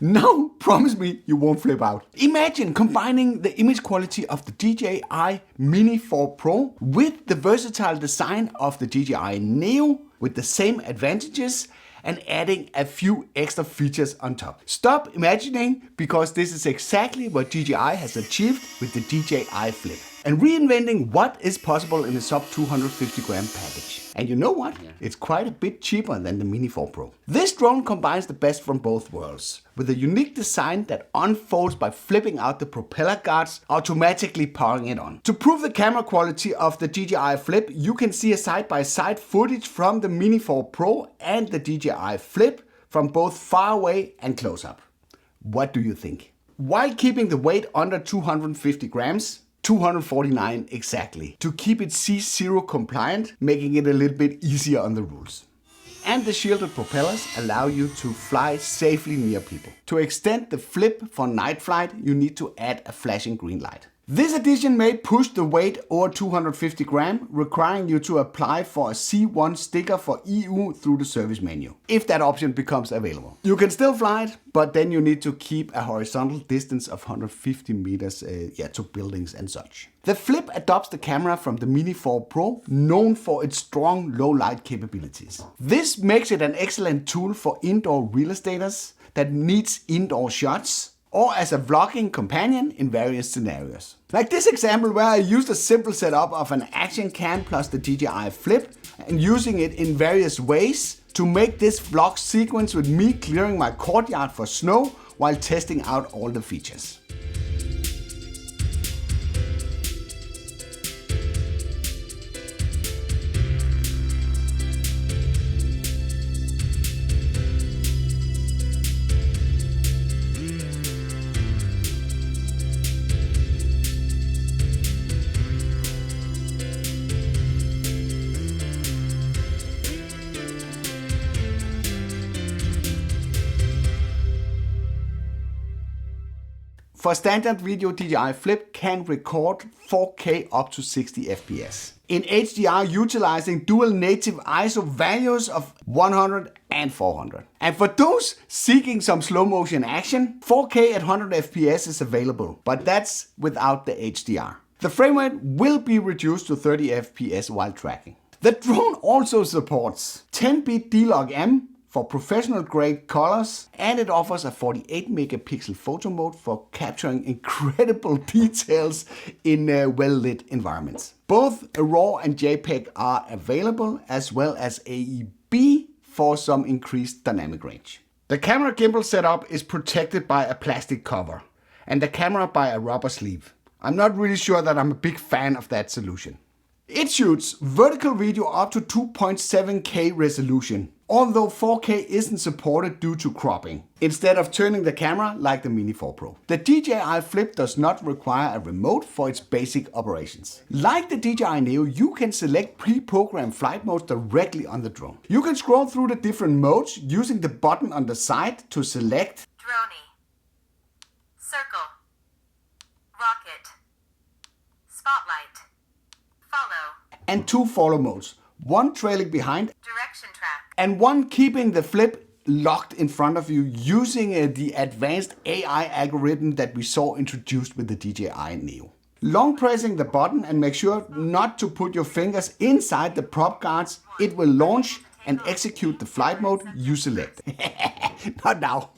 Now, promise me you won't flip out. Imagine combining the image quality of the DJI Mini 4 Pro with the versatile design of the DJI Neo with the same advantages and adding a few extra features on top. Stop imagining, because this is exactly what DJI has achieved with the DJI FLIP and reinventing what is possible in a sub 250 gram package. And you know what? It's quite a bit cheaper than the Mini 4 Pro. This drone combines the best from both worlds with a unique design that unfolds by flipping out the propeller guards, automatically powering it on. To prove the camera quality of the DJI FLIP, you can see a side-by-side footage from the Mini 4 Pro and the DJI FLIP from both far away and close up. What do you think? While keeping the weight under 250 grams, 249 exactly, to keep it C0 compliant, making it a little bit easier on the rules. And the shielded propellers allow you to fly safely near people. To extend the flip for night flight, you need to add a flashing green light. This edition may push the weight over 250 gram, requiring you to apply for a C1 sticker for EU through the service menu, if that option becomes available. You can still fly it, but then you need to keep a horizontal distance of 150 meters to buildings and such. The Flip adopts the camera from the Mini 4 Pro, known for its strong low light capabilities. This makes it an excellent tool for indoor real estaters that needs indoor shots, or as a vlogging companion in various scenarios. Like this example where I used a simple setup of an action cam plus the DJI FLIP and using it in various ways to make this vlog sequence with me clearing my courtyard for snow while testing out all the features. For standard video, DJI FLIP can record 4K up to 60 FPS. In HDR, utilizing dual native ISO values of 100 and 400. And for those seeking some slow motion action, 4K at 100 FPS is available, but that's without the HDR. The frame rate will be reduced to 30 FPS while tracking. The drone also supports 10-bit D-Log-M for professional grade colors, and it offers a 48 megapixel photo mode for capturing incredible details in well-lit environments. Both RAW and JPEG are available, as well as AEB for some increased dynamic range. The camera gimbal setup is protected by a plastic cover and the camera by a rubber sleeve. I'm not really sure that I'm a big fan of that solution. It shoots vertical video up to 2.7K resolution, although 4K isn't supported due to cropping, instead of turning the camera like the Mini 4 Pro. The DJI FLIP does not require a remote for its basic operations. Like the DJI Neo, you can select pre-programmed flight modes directly on the drone. You can scroll through the different modes using the button on the side to select Droney, Circle, Rocket, Spotlight, Follow, and 2 follow modes, one trailing behind Direction Track, and one keeping the flip locked in front of you using the advanced AI algorithm that we saw introduced with the DJI Neo. Long pressing the button and make sure not to put your fingers inside the prop guards. It will launch and execute the flight mode you select. Not now.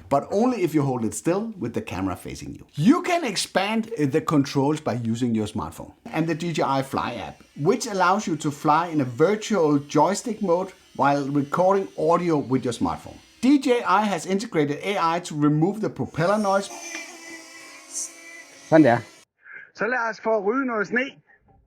But only if you hold it still with the camera facing you. You can expand the controls by using your smartphone and the DJI Fly app, which allows you to fly in a virtual joystick mode while recording audio with your smartphone. DJI has integrated AI to remove the propeller noise. Sådan der. Så lad os få ryddet noget sne.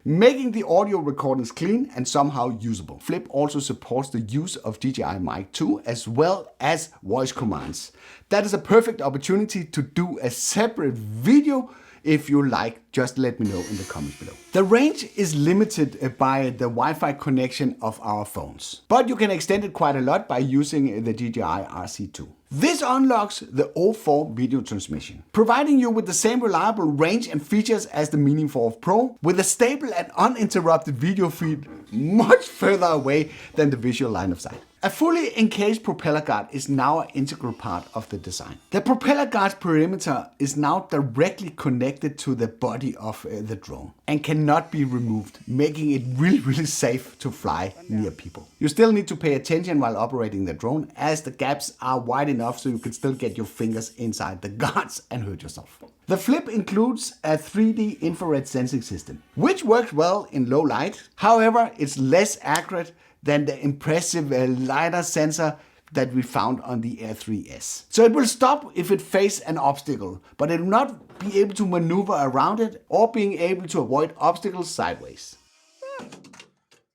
Making the audio recordings clean and somehow usable. Flip also supports the use of DJI Mic 2 as well as voice commands. That is a perfect opportunity to do a separate video. If you like, just let me know in the comments below. The range is limited by the Wi-Fi connection of our phones, but you can extend it quite a lot by using the DJI RC2. This unlocks the O4 video transmission, providing you with the same reliable range and features as the Mini 4 Pro, with a stable and uninterrupted video feed much further away than the visual line of sight. A fully encased propeller guard is now an integral part of the design. The propeller guard's perimeter is now directly connected to the body of the drone and cannot be removed, making it really safe to fly near people. You still need to pay attention while operating the drone, as the gaps are wide enough so you can still get your fingers inside the guards and hurt yourself. The Flip includes a 3D infrared sensing system, which works well in low light. However, it's less accurate than the impressive LiDAR sensor that we found on the Air 3S. So it will stop if it faces an obstacle, but it will not be able to maneuver around it or being able to avoid obstacles sideways.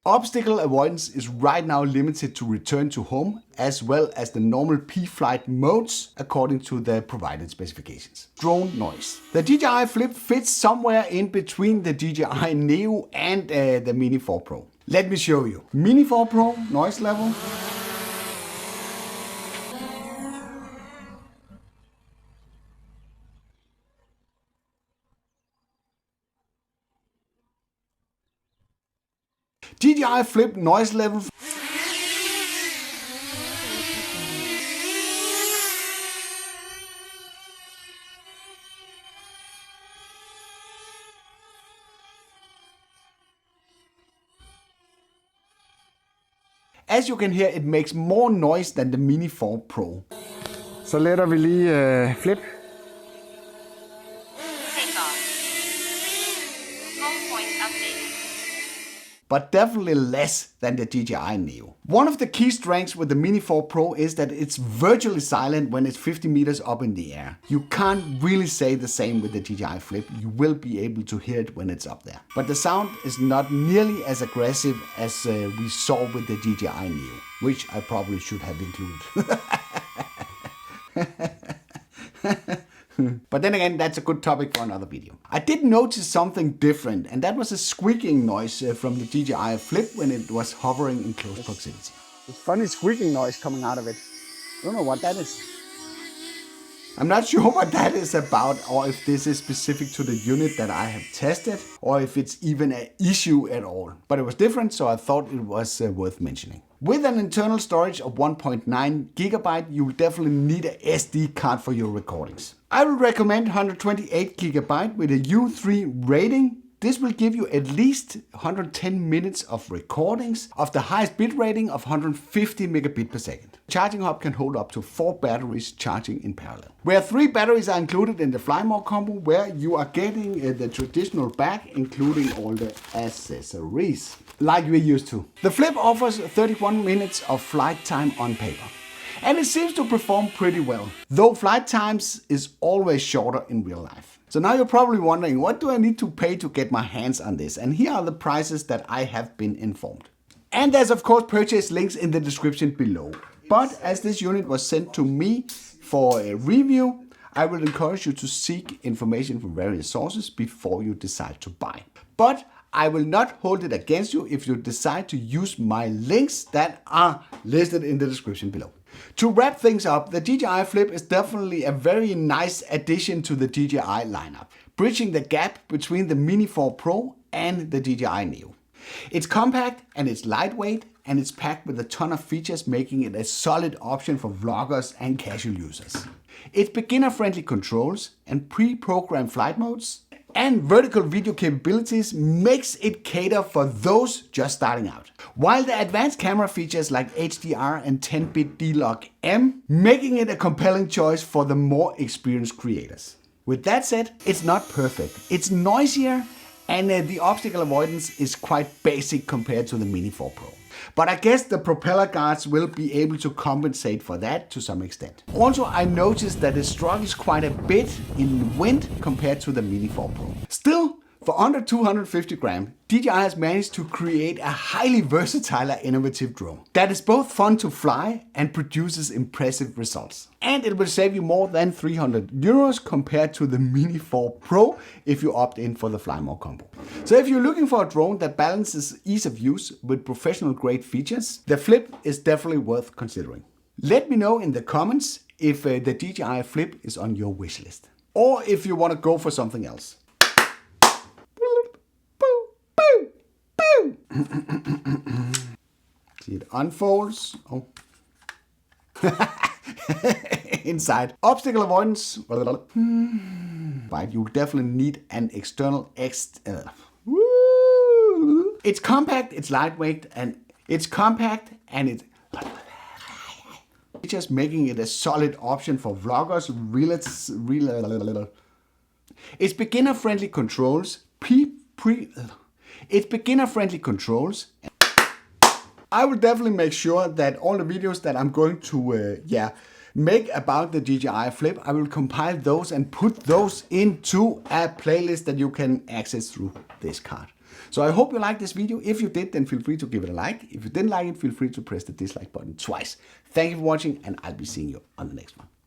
Obstacle avoidance is right now limited to return to home, as well as the normal P-flight modes according to the provided specifications. Drone noise. The DJI FLIP fits somewhere in between the DJI Neo and the Mini 4 Pro. Let me show you. Mini 4 Pro noise level. DJI FLIP noise level. As you can hear, it makes more noise than the Mini 4 Pro. Så letter vi lige flip. Takeoff. Home point updated. But definitely less than the DJI Neo. One of the key strengths with the Mini 4 Pro is that it's virtually silent when it's 50 meters up in the air. You can't really say the same with the DJI FLIP. You will be able to hear it when it's up there. But the sound is not nearly as aggressive as we saw with the DJI Neo, which I probably should have included. But then again, that's a good topic for another video. I did notice something different, and that was a squeaking noise from the DJI FLIP when it was hovering in close proximity. It's funny squeaking noise coming out of it. I don't know what that is. I'm not sure what that is about, or if this is specific to the unit that I have tested, or if it's even an issue at all. But it was different, so I thought it was worth mentioning. With an internal storage of 1.9 GB, you will definitely need a SD card for your recordings. I will recommend 128 GB with a U3 rating. This will give you at least 110 minutes of recordings of the highest bit rating of 150 megabit per second. Charging hub can hold up to 4 batteries charging in parallel. Where 3 batteries are included in the Fly More combo, where you are getting the traditional bag, including all the accessories, like we're used to. The Flip offers 31 minutes of flight time on paper, and it seems to perform pretty well, though flight times is always shorter in real life. So now you're probably wondering, what do I need to pay to get my hands on this? And here are the prices that I have been informed. And there's of course purchase links in the description below. But as this unit was sent to me for a review, I will encourage you to seek information from various sources before you decide to buy. But I will not hold it against you if you decide to use my links that are listed in the description below. To wrap things up, the DJI FLIP is definitely a very nice addition to the DJI lineup, bridging the gap between the Mini 4 Pro and the DJI Neo. It's compact and it's lightweight, and it's packed with a ton of features, making it a solid option for vloggers and casual users. Its beginner-friendly controls and pre-programmed flight modes and vertical video capabilities makes it cater for those just starting out. While the advanced camera features like HDR and 10-bit D-Log M, making it a compelling choice for the more experienced creators. With that said, it's not perfect. It's noisier, and the obstacle avoidance is quite basic compared to the Mini 4 Pro. But I guess the propeller guards will be able to compensate for that to some extent. Also, I noticed that it struggles quite a bit in wind compared to the Mini 4 Pro. Still, for under 250 grams, DJI has managed to create a highly versatile and innovative drone that is both fun to fly and produces impressive results. And it will save you more than 300 euros compared to the Mini 4 Pro if you opt in for the Fly More combo. So if you're looking for a drone that balances ease of use with professional grade features, the Flip is definitely worth considering. Let me know in the comments if the DJI Flip is on your wish list, or if you want to go for something else. See, it unfolds. Oh. Inside. Obstacle avoidance. Right, you definitely need an external It's compact, it's lightweight, and it's just making it a solid option for vloggers. It's beginner-friendly controls. It's beginner-friendly controls. I will definitely make sure that all the videos that I'm going to make about the DJI Flip, I will compile those and put those into a playlist that you can access through this card. So I hope you liked this video. If you did, then feel free to give it a like. If you didn't like it, feel free to press the dislike button twice. Thank you for watching, and I'll be seeing you on the next one.